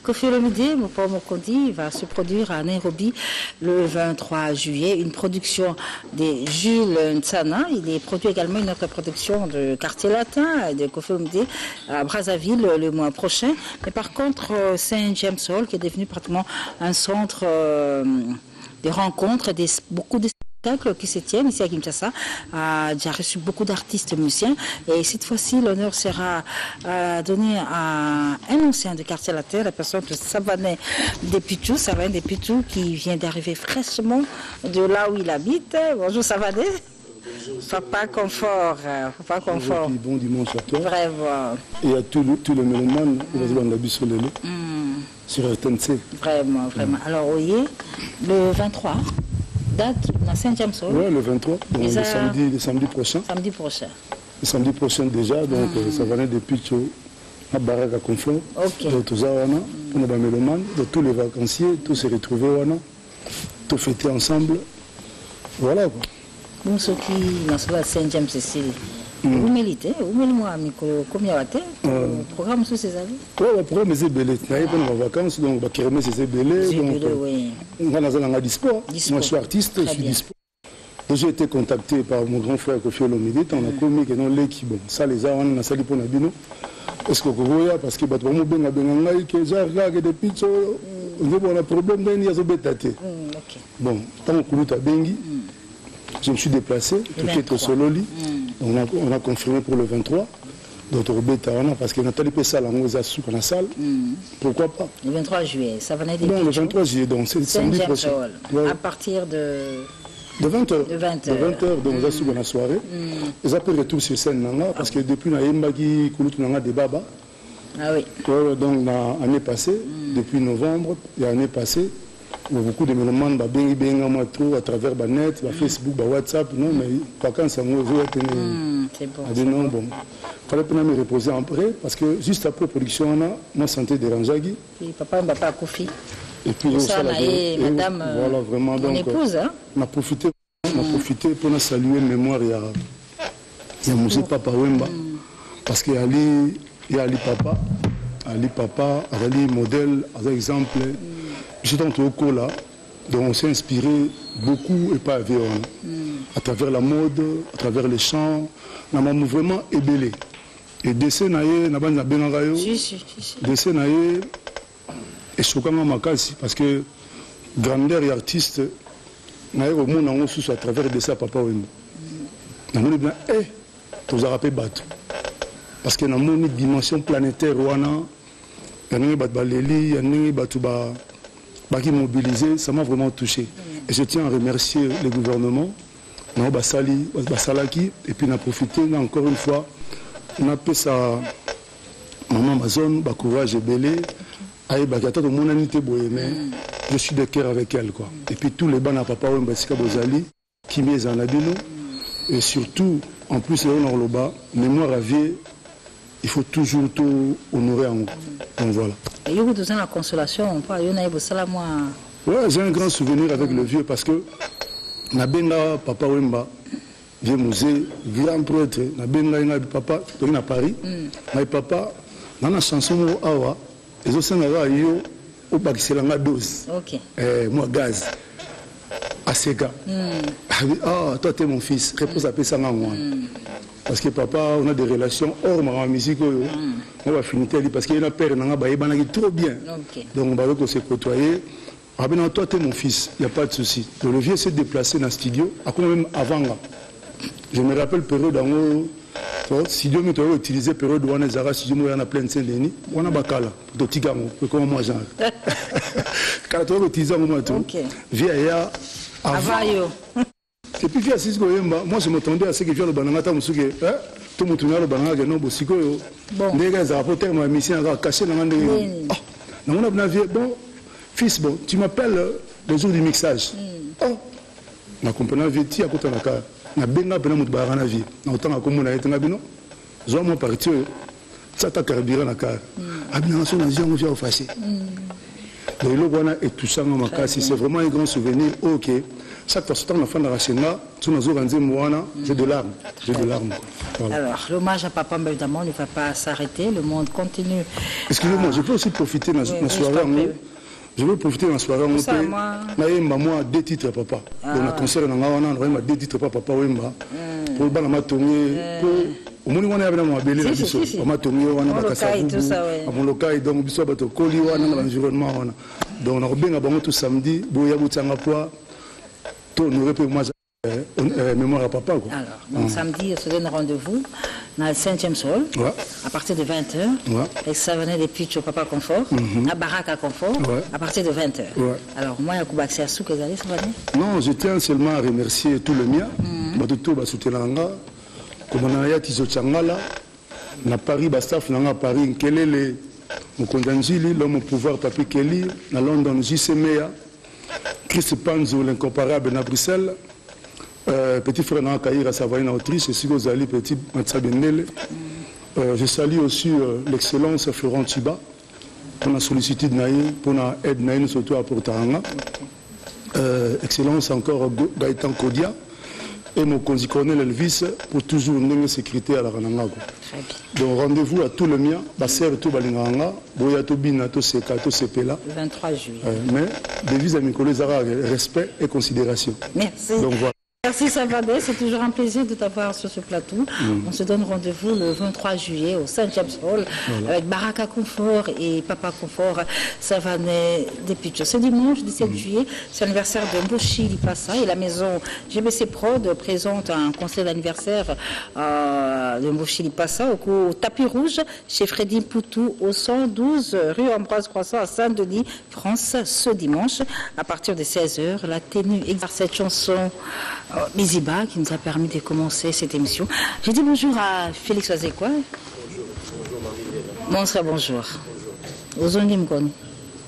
Koffi Olomide, Moupa Mokondi, va se produire à Nairobi le 23 juillet. Une production de Jules Ntsana. Il est produit également une autre production de Quartier Latin de Koffi Olomide à Brazzaville le mois prochain. Mais par contre, Saint James Hall, qui est devenu pratiquement un centre de rencontres, beaucoup de spectacles qui se tiennent ici à Kinshasa, a déjà reçu beaucoup d'artistes musiciens. Et cette fois-ci, l'honneur sera donné à un ancien de Quartier Latin, la personne de Savané Depitou, qui vient d'arriver fraîchement de là où il habite. Bonjour Savané. Papa Confort. Papa Confort. Bon dimanche à toi. Vraiment. Et à tous les mélomanes, sur RTNC. Vraiment, vraiment. Alors, vous voyez, le 23, date dans Saint-James Hall. Oui, le 23, donc le samedi prochain. Samedi prochain. Le samedi prochain déjà, donc ça va être depuis à Baraka Confort. Ok. Donc tout ça, on a des mélomanes, tous les vacanciers, tous se retrouver, tous fêter ensemble. Voilà quoi. Bon, ceux qui sont Saint-James Cécile. Vous méritez, vous méritez moi, combien de temps le programme sur ces années? Oui, le programme est belé. Nous avons des vacances, donc on va c'est belé. On a dispo. Moi, je suis artiste, je suis dispo. J'ai été contacté par mon grand frère Koffi Olomide. On a commis que non l'équipe. Bon, ça les a, on a sali pour Nabino. Est-ce que vous voyez parce que battre mon ben ben que j'ai regardé depuis on a un problème d'un niazo bétaté. Bon, tant que nous bengi. Je me suis déplacé, tout est au Sololi. On a confirmé pour le 23. D'autres bêta, parce que Nathalie Pessa, la sous la salle. Pourquoi pas? Le 23 juillet, ça va être non, le 23 juillet, donc c'est samedi prochain. Ouais. À partir de 20h. De 20h. De 20h, donc on a sous la soirée. Ils appellent retour sur scène, parce que depuis Naïmbagi, Kouloutou des Baba. Ah oui. Donc l'année passée, depuis novembre, et l'année passée, beaucoup de mélomanes à travers le net, Facebook, WhatsApp, non, mais quand c'est bon. Non, bon. Il fallait pas me reposer après, parce que juste après la production, on a santé de Ranjagi. Papa a Koffi. Et puis, ça, madame, voilà, vraiment, mon épouse. On a profité pour saluer la mémoire de Moussé Papa Wemba. Parce qu'il y a Ali Papa, Ali modèle, par exemple. J'étais en Tokola, donc on s'est inspiré beaucoup et pas à travers la mode, à travers les chants, on a vraiment ébélé. Et dessin naïe, n'a pas de benagayo. Dessin naïe est choquant makasi parce que grandeur et artiste naïe au monde en sous à travers dessin papa Wemba. On a bien tous arapé bateau parce que dans une dimension planétaire wana, il y a des baleli, il y a des batouba. Qui mobilisé, ça m'a vraiment touché. Et je tiens à remercier le gouvernement, Basali, Basalaki, et puis on a profité, encore une fois, on a fait ça, maman Amazon, courage et belé, mais je suis de cœur avec elle. Quoi. Et puis tous les bancs à Papa Wembasika Bozali, qui m'est en abino, et surtout, en plus, on a bas, mémoire à vie, il faut toujours tout honorer en haut. Donc voilà. Et vous avez la consolation, ouais, j'ai un grand souvenir avec le vieux parce que Nabenga Papa Wemba, vieux musée, grand prêtre, Nabenga Papa, à Paris, mais Papa, dans la chanson Awa, les autres yo au Bakiselanga dose. Moi gaz. Asega. Ah, toi t'es mon fils, repose à Pessanga moi. Parce que papa, on a des relations hors ma musique. On va finir parce qu'il y a un père qui est trop bien. Donc on va se côtoyer. Ah ben non, toi tu es mon fils, il n'y a pas de souci. Le vieux s'est déplacé dans le studio, même avant. Je me rappelle période où studio mais tu as utilisé période où on a studio on a plein de Saint-Denis, on a bakala, de tigamo, comme moi genre. Quand tu as utilisé un moment tout, vieillard avant. Et puis, moi, je m'attendais à ce que je le bananga, tout le monde le bananga, non, bosiko, les gars, ça rapporte ma mission, à cacher la main de. On a bon, fils, bon, tu m'appelles le jour du mixage. Oh, ma compagnie vêtie à côté de la carte. Na benga bena mutu barana vie. Na otanga komo na etenga bino. Zo mo parti ça ta carburant na carte. Abina so na zio mo via fâché. Le logo na et tout ça makasi, c'est vraiment un grand souvenir. OK. chaque fois que je suis j'ai de larmes. J'ai de larmes. Voilà. Alors, l'hommage à papa, évidemment, ne va pas s'arrêter. Le monde continue. Excusez-moi, je peux aussi profiter de la soirée. Je veux profiter de la soirée. Moi, 2 titres, papa. Dans le concert, on a 2 titres, papa. Pour le au moins on a bien mabelé la biso on tongi wana bakasabu amolokai donc biso bato koli wana na environnement wana donc on a bien bango tout samedi boya butanga poa to nous pe moi mémoire à papa quoi. Alors donc samedi on se donne rendez-vous dans le 5e sol à partir de 20h et ça venait des pitch au papa confort à baraka confort à partir de 20h. Alors moi ya kuba accès à sou que ça venait. Non, je tiens seulement à remercier tout le mien bato to ba soutenanga comme on a eu Tizo Tchangala, na Paris, Bastaf, na Paris, Kelele, Mukondanjili, l'homme au pouvoir, Papi Kelly, na London, JC Meya, Chris Panzo, l'incomparable, na Bruxelles, petit frère na Kaïra Savaï, na Autriche, et Sigo Zali, petit Matsa Benele. Je salue aussi l'excellence Florent Chiba, pour la sollicitude naïe, pour la aide naïe, surtout à Portaranga. Excellence encore Gaëtan Kodia. Et mon colonel Elvis pour toujours une sécurité à la Ranangago. Donc rendez-vous à tout le mien, Basser tout Balinganga, Boya Tobina, tout Seka, tout Sepela. Le 23 juillet. Mais devise à mes collègues, respect et considération. Merci. Donc voilà. Merci Savadé, c'est toujours un plaisir de t'avoir sur ce plateau. On se donne rendez-vous le 23 juillet au Saint-James Hall avec Baraka Confort et Papa Confort Savadé des Pichos. Ce dimanche 17 juillet, c'est l'anniversaire de Mboshi Lipassa et la maison GBC Prod présente un concert d'anniversaire de Mboshi Lipassa au tapis rouge chez Freddy Poutou au 112 rue Ambroise Croissant à Saint-Denis, France, ce dimanche à partir de 16h. La tenue par cette chanson Miziba qui nous a permis de commencer cette émission. J'ai dit bonjour à Félix Wazekwa. Bonsoir, bonjour. Ozongi Mkoni.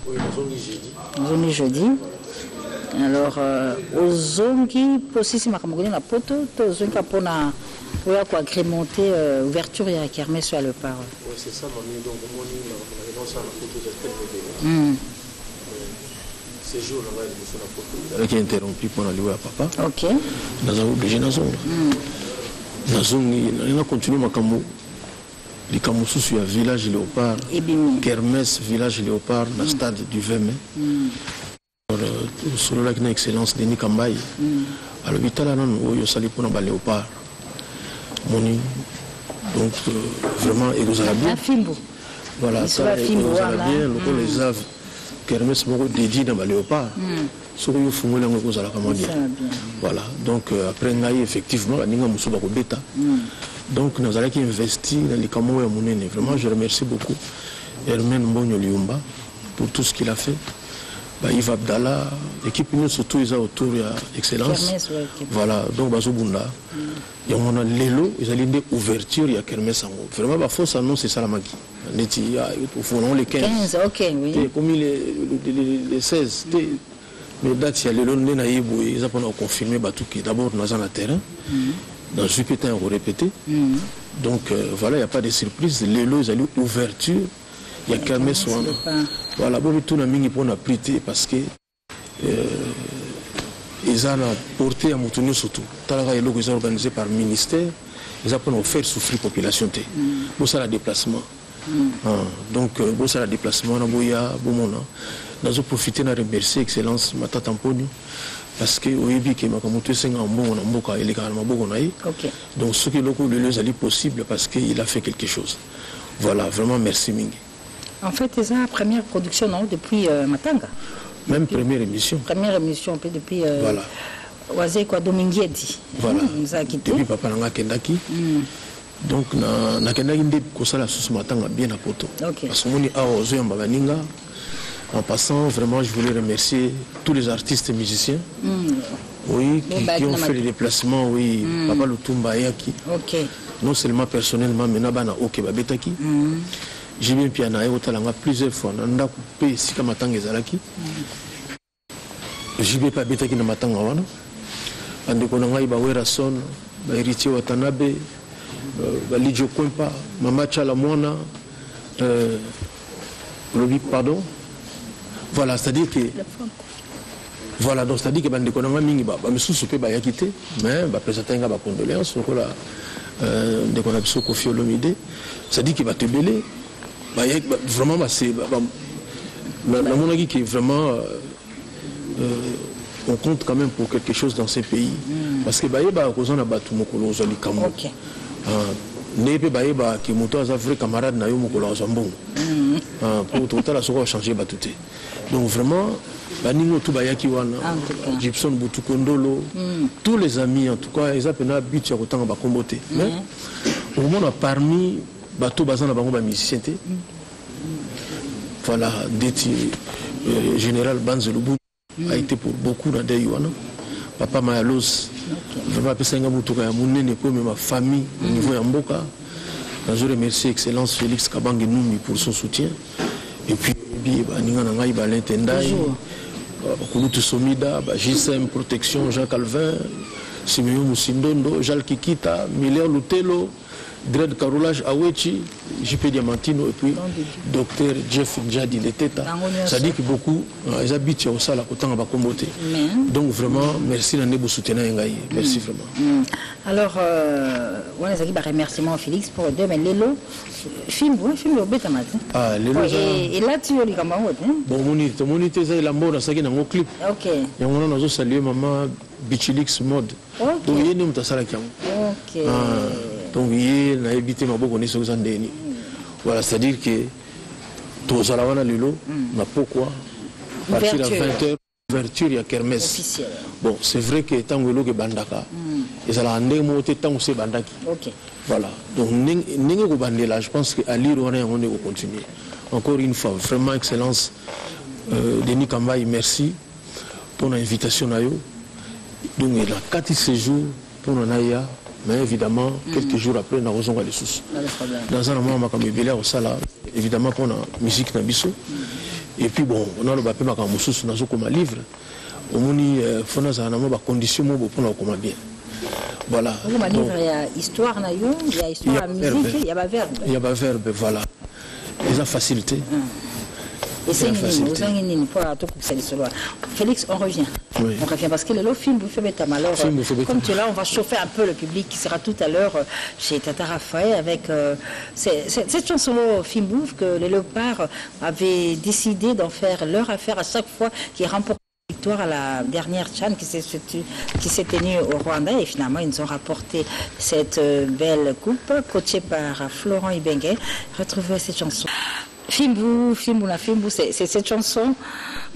Oui, Ozongi jeudi. Ozongi jeudi. Alors, Ozongi, posisi makamogoni na poto, Ozongi kapona pour agrémenter ouverture et à kermesse sur le parc. Oui, c'est ça, mamie. Donc, on a la photo de séjour qui est interrompu pour aller à papa. Ok. Nous avons obligé Nous avons continué ma camo. Les camos sur le village Léopard. Kermesse, village Léopard, le stade du 20 mai. Sur le lac d'excellence de Nikambaye. À l'hôpital, on a salé pour le Léopard. Donc, vraiment, et vous allez bien. Voilà, ça, et vous allez bien. Les aveux. Kermesse dédié dans le Léopard. Voilà, donc après effectivement, donc nous allons investir dans les camos et Mounene. Vraiment, je remercie beaucoup Hermène Mbonyo Liumba pour tout ce qu'il a fait. Yves Abdallah, l'équipe nous surtout ils ont autour de l'excellence. Voilà, donc Bazobunda. Il y a l'élo, ils ont une ouverture, il y a Kermesse en haut. Vraiment, la fausse annonce, c'est ça la magie. Il faut les 15. 15, ok, oui. Comme les 16. Mais date, il y a l'élo, ils ont confirmé que d'abord, nous avons un terrain. Dans ce petit temps, on répété. Donc, voilà, il n'y a pas de surprise. L'élo, ils ont une ouverture. Il y a Kermesse en haut. Voilà, bon, tout le monde pour prêter parce que ils ont porté à Moutouni surtout. Ils ont organisé par le ministère, ils ont offert souffrir la population. Bon, ça le déplacement. Donc, bon, ça le déplacement, nous avons profité de remercier Excellence Mata Tamponi parce que au début, que donc, ce qui est possible parce qu'il a fait quelque chose. Voilà, vraiment merci Mingi. En fait, c'est la première production non, depuis Matanga. Même première émission. Première émission depuis voilà. Wazekwa Dominguedi. Voilà. Depuis Papa Nanga Kendaki. Donc, na Kendaki nde kosala sous Matanga bien à poto. Parce que moni a ozo yambaninga. En passant, vraiment, je voulais remercier tous les artistes et musiciens. Oui, qui ont fait les déplacements. Oui, Papa Lutumba Yaki. Non seulement personnellement, mais Nabana Oke Babetaki. J'ai bien piano et plusieurs fois. Nanda coupé si comme matanga ezalaki. J'ai bien pas bêta qui na matanga wana. Ande ko nanga iba wera son, ba héritier Watanabe, ba Lidjo Kwempa, Mama Chala Mwana, pardon. Voilà, c'est-à-dire que Voilà, donc c'est-à-dire que bande konanga mingi ba misusu pe ba yakité mais ba présenter nga ba condoléances sur la de qu'on a biso Koffi Olomide, c'est-à-dire qu'il va te belé ba vraiment ba c'est la monarchie qui est vraiment on compte quand même pour quelque chose dans ces pays parce que ba yeba kozana batu mokolo zali kamo nepe ba yeba ki moto aza vrai camarade na yo mokolo azambongo pour tout la soko changer batuté donc vraiment Baningo Tubayaki wana, Gibson Boutoukondolo, tous les amis en tout cas, ils appellent but à autant à comboter. Mais au moins parmi bateau bazan à bango musicien, voilà, général Banzeloubou a été pour beaucoup dans des Yuana. Papa Mayalos, vraiment Pesanga Moutouka, mon nez comme ma famille au niveau Yamboka. Je remercie Excellence Félix Kabange Noumi pour son soutien. Et puis, Ningananga Ibalentendai. Kouloutou Somida, JSM Protection, Jean Calvin, Simeon Moussindondo, Jal Kikita, Miller Lutelo, Dred Carolage Awechi, JP Diamantino et puis Dr Jeff Djadi Leteta. Ça dit que beaucoup, ils habitent au Sala, autant à Bakombote. Donc vraiment, merci d'en vous soutenir. Merci vraiment. Alors, on a dit remerciement Félix pour deux, mais Lélo, film au bêta matin. Ah, Lélo. Et là, tu as dit comment bon, mon unité, c'est la mode, ça qui est dans mon clip. Ok. Et on a salué maman Bichilix Mode. Ok. Donc, il y a une autre salle qui ok. Donc, il a évité ma bonne connaissance. Voilà, c'est-à-dire que tout ça, là, Lélo, n'a pourquoi, à partir de 20h, ouverture, il y a Kermesse. Officiel. Bon, c'est vrai que tant que l'eau est bandaka, et ça l'a endémoté tant que c'est bandaki. Ok. Voilà. Donc, n'est-ce pas là, je pense qu'à lire, on est continuer. Encore une fois, vraiment, excellence, Denis Kambaï, merci pour l'invitation. Donc, il y a 4 séjours pour Nanaïa. Mais évidemment, quelques jours après, nous avons les sous. Dans un moment, on a au Sala, évidemment, pour la musique Nabiso. Et puis, bon, on a le bapé, on a un livre. On a des conditions pour nous comment bien. Voilà. Il y a histoire, il y a histoire à musique, il y a un verbe. Il y a un verbe, voilà. Ils ont facilité. Et c'est une Félix, on revient. Oui. On revient parce que le film vous fait ta malheur. Comme tu es là, on va chauffer un peu le public qui sera tout à l'heure chez Tata Raphaël avec cette chanson film bouffe que les Léopards avaient décidé d'en faire leur affaire à chaque fois qu'ils remportent la victoire à la dernière Chan qui s'est tenue au Rwanda et finalement ils nous ont rapporté cette belle coupe coachée par Florent Ibengue. Retrouvez cette chanson. Fimbu, c'est cette chanson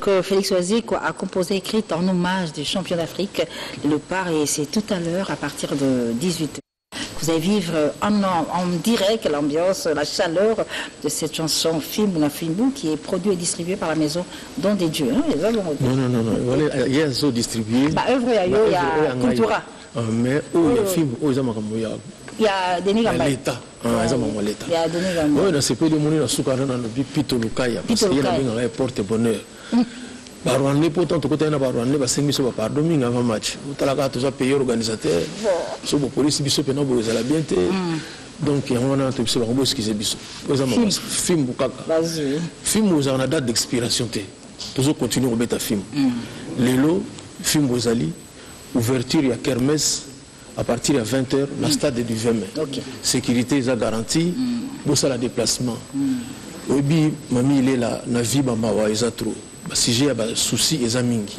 que Félix Oisier a composée, écrite en hommage du champion d'Afrique, le Par, et c'est tout à l'heure à partir de 18h. Vous allez vivre en direct l'ambiance, la chaleur de cette chanson Fimbu qui est produite et distribuée par la maison Don des Dieux. Hein, non, il y a un distribué. Œuvre, il y a Cultura. Mais il y a film, il y a Denis Gambay. L'État. Il y a Denis Gambay. Oui, c'est pas de monnaie dans Soukara, dans le Pito Lukaya, parce qu'il y a un porte-bonheur. Barouane, pourtant, tout côté de Barouane, il y a 5 000 par domingue avant match. Vous avez tous payé organisateur. Sur la police, il y a vous allez bien. Donc, il y a un peu de ce qui s'est dit. Film Boukaka. Film, vous avez une date d'expiration. Toujours continuer à mettre un film. Lélo, film Bozali, ouverture, il y a Kermesse. À partir de 20h, la stade est du 20 mai. Okay. Sécurité, ils ont garanti. Pour ça, le déplacement. Et puis, mamie, il est là, na vie, maman, ils ont trop. Si j'ai des soucis, ils ont mingi.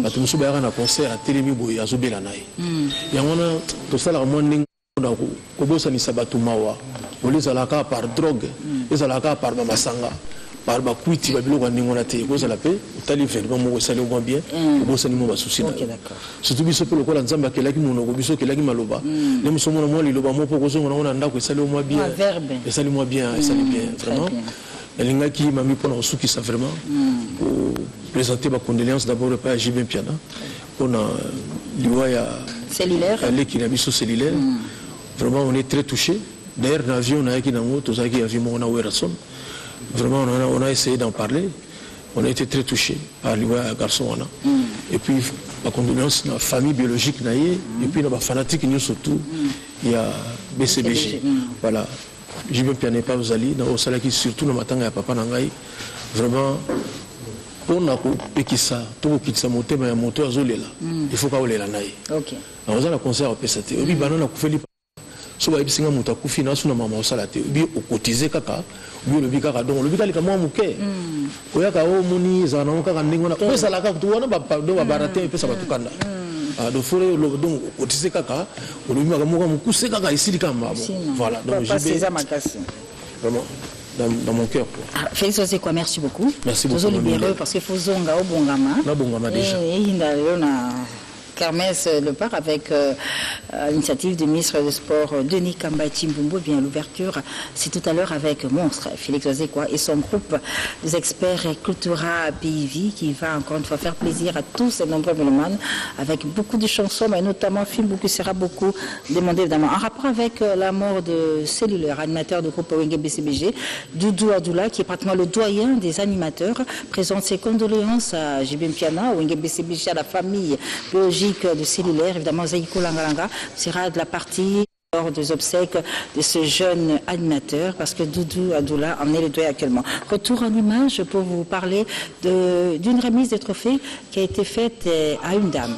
Parce que nous sommes en concert à Télémi, à Zobé la naï. Et on a tout ça, la moindre, on a ça, ni sabatu mawa. On les a la par drogue, les a la par mamasanga. Par bakuiti babilo kwa ningona te ko la paix utali vraiment mo sali au bien ko sali mo basusi na surtout biso pe lokola nzamba kelaki mono ko biso kelaki maloba ne musomo na mo liloba mo po ko zonga na ndako sali au bien et sali mo bien et sali bien vraiment elinga ki mami pona osuki ça vraiment pour présenter ma condoléance d'abord pas à Jibin Piana on a liwaya cellulaire qui na biso cellulaire vraiment on est très touché d'ailleurs l'avion na ki na mo to zaki avion on a Werson. Vraiment, on a essayé d'en parler. On a été très touchés par le garçon. Et puis, la condoléance, la famille biologique, et puis, la fanatique, nous surtout, il y a BCBG. Voilà. Je ne peux pas vous aller. Dans le salon, surtout, dans le matin, il y a papa Nangaï. Vraiment, on a pekisa to kitsa motema ya moto azolela il faut ka olela naye OK on a la concert au PST obi banana ku feli so ba bisinga moto akufi na suna mama osala te obi okotiser kaka obi le bika donc le bika lika mo muke oyaka o muni za na kaka ndingo na pesa la kaka tu wana ba do ba barate pesa ba tukanda do fore donc okotiser kaka o le bika mo mukuse kaka isili kama voilà donc j'ai vraiment dans mon cœur. Félix Ozekwa, merci beaucoup. Merci beaucoup. Nous sommes libérés parce qu'il faut zonga au bongama. Na bongama déjà. Kermesse le part avec l'initiative du ministre des Sports Denis Kamba Chimbumbo. Bien l'ouverture, c'est tout à l'heure avec Monstre, Félix Ozekwa et son groupe des experts Cultura PIV qui va encore une fois faire plaisir à tous ces nombreux mélomanes avec beaucoup de chansons, mais notamment film qui sera beaucoup demandé évidemment. En rapport avec la mort de Cellulaire, animateur du groupe Wenge BCBG, Doudou Adoula, qui est pratiquement le doyen des animateurs, présente ses condoléances à Jibim Piana, Wenge BCBG, à la famille biologique de Cellulaire. Évidemment, Zaïko Langalanga sera de la partie lors des obsèques de ce jeune animateur parce que Doudou Adoula en est le doyen actuellement. Retour en image pour vous parler d'une remise de trophées qui a été faite à une dame.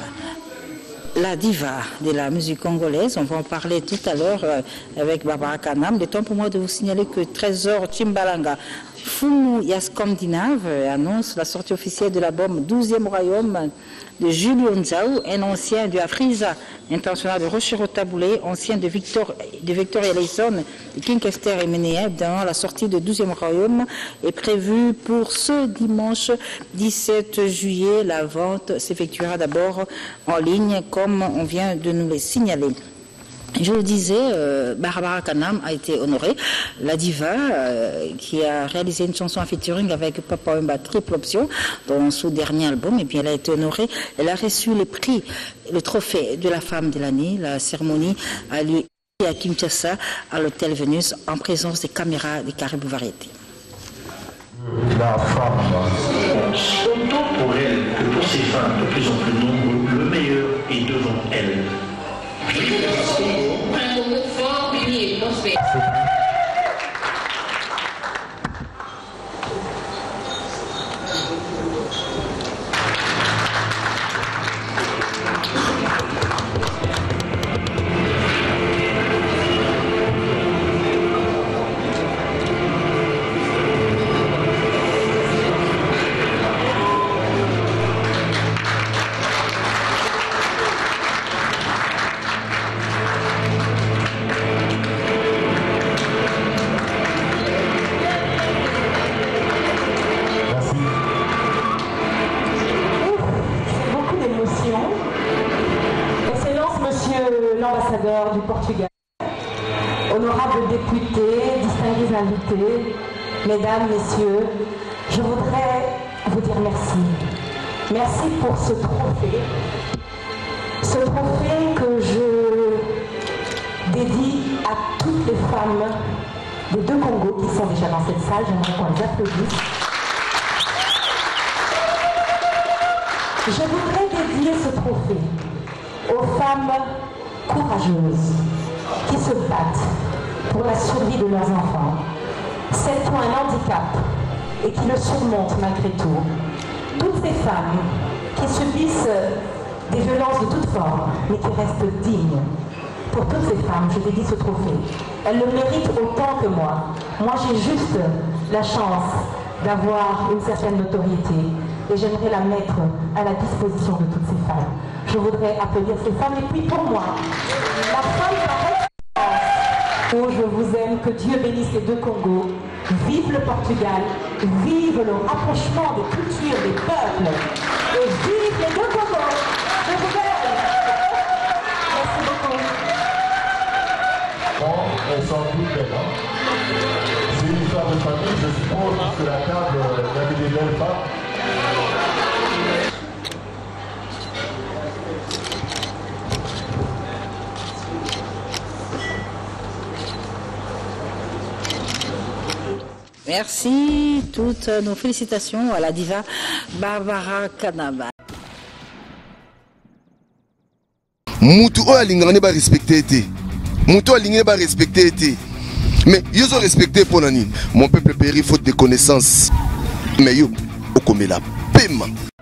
La diva de la musique congolaise, on va en parler tout à l'heure avec Barbara Kanam. Le temps pour moi de vous signaler que Trésor Chimbalanga Fumu Yaskandinave annonce la sortie officielle de l'album 12e Royaume de Julio Nzao, un ancien de Afriza International de Rochero Taboulé, ancien de Victoria Leison, de Kincaster et Ménéa. Dans la sortie de 12e Royaume est prévue pour ce dimanche 17 juillet. La vente s'effectuera d'abord en ligne, comme on vient de nous le signaler. Je le disais, Barbara Kanam a été honorée, la diva qui a réalisé une chanson en featuring avec Papa Wemba, Triple Option, dans son dernier album. Et bien, elle a été honorée. Elle a reçu le prix, le trophée de la femme de l'année. La cérémonie a lieu à Kinshasa, à l'hôtel Vénus, en présence des caméras des Caribou Variété. La femme, autant pour elle que pour ses fans de plus en plus nombreux, le meilleur est devant elle. Un moment fort, uni et prospère. Du Portugal, honorables députés, distingués invités, mesdames, messieurs, je voudrais vous dire merci. Merci pour ce trophée que je dédie à toutes les femmes des deux Congos qui sont déjà dans cette salle. J'aimerais qu'on les applaudisse. Je voudrais dédier ce trophée aux femmes courageuses qui se battent pour la survie de leurs enfants, celles qui ont un handicap et qui le surmontent malgré tout. Toutes ces femmes qui subissent des violences de toutes formes, mais qui restent dignes. Pour toutes ces femmes, je dédie ce trophée. Elles le méritent autant que moi. Moi, j'ai juste la chance d'avoir une certaine notoriété et j'aimerais la mettre à la disposition de toutes ces femmes. Je voudrais applaudir ces femmes. Et puis pour moi, la femme par excellence, oh, je vous aime, que Dieu bénisse les deux Congos. Vive le Portugal, vive le rapprochement des cultures, des peuples. Et vive les deux Congos. Je vous aime. Merci beaucoup. Bon, elles sont toutes belles, hein. C'est une histoire de famille, je suppose que la table avait des belles femmes. Merci, toutes nos félicitations à la diva Barbara Kanaba. Moutou alingane ba respecter été. Moutou alingane ba respecter été. Mais ils ont respecté pour nani. Mon peuple périt faute de connaissances. Mais yo, okomela Pema.